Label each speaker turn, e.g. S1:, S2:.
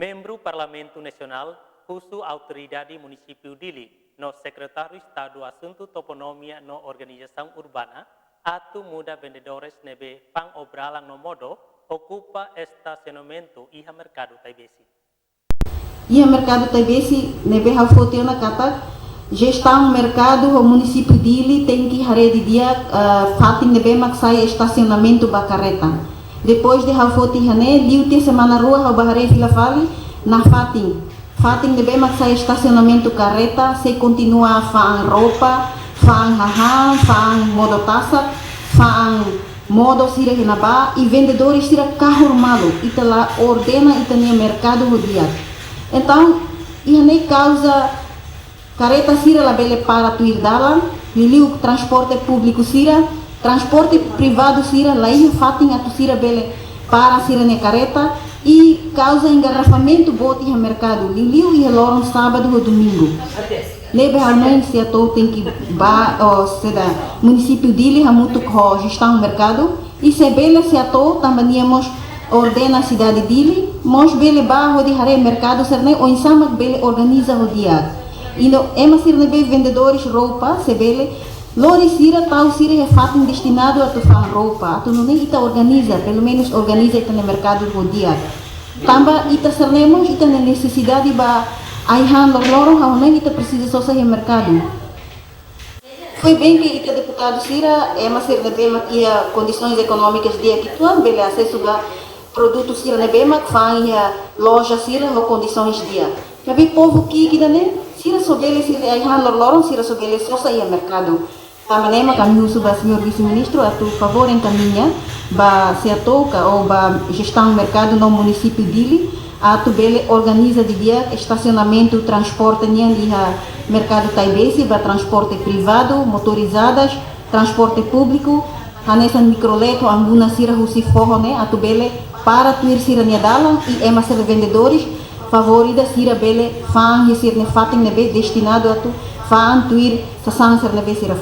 S1: membro Parlamento Nacional, Curso Autoridade Município Dili, no Secretário de Estado Assunto Toponomia no Organização Urbana, atu muda vendedores nebe pang obralang no modo, ocupa estacionamento iha mercado Taibesi.
S2: Iha mercado Taibesi nebe hafoteu na kata, gestão mercado o município Dili tem que haredi dia fating nebe maksai estacionamento bacareta. Depois de hafoti hane, liu te semana rua hau bahare filafali na fating nebe maksai estacionamento carreta, se continua faang roupa, faang hahan, faang modo tasak, faang modo sira hinaba e vendedores sira carro malo, ita lá ordena itania mercado rodia. Então, ihane causa carreta sira la bele para tuir dalan, liu transporte público sira, transporte privado sira, lá ia fating atu sira bele para sira ne carreta e causa engarrafamento bote ia mercado, liu ia loron sábado ou domingo. Lebe harmoni se atou tem que município Dili hamutu ko gestão mercado e se bele se atou tambaniamos ordena a cidade Dili, mos bele ba hodi hare mercado serne ou insama bele organiza o dia. E no ema sirne be vendedores roupa se bele lori sira tal sira é fato destinado a tu fan roupa, a tu não nem ita organiza, pelo menos organiza ita no mercado o dia. Tamba ita sernemos ita na necessidade ba aihan loro não ita precisa só sair mercado. Foi bem que ita deputado sira ema sirne be makia condições econômicas dia que tuan bele acesso ba produtos sira ne be mak fan ia loja sira ho condições dia. Tapi povo que né sira sobele sira aihan loro sira sobele só sair mercado. Tamanema kami usuba senhor vice-ministro a tu favor encaminha ba se atoca ou ba gestão mercado no município Dili a tu bele organiza de dia estacionamento transporte nian iha mercado Taibesi ba transporte privado motorizadas transporte público hanesan microleto anguna sira husi forro né a tu bele para tuir sira nia dalan e ema ser vendedores favorida sira bele fan hisir ne fating nebe destinado a tu fan tuir sasang ser nebe sira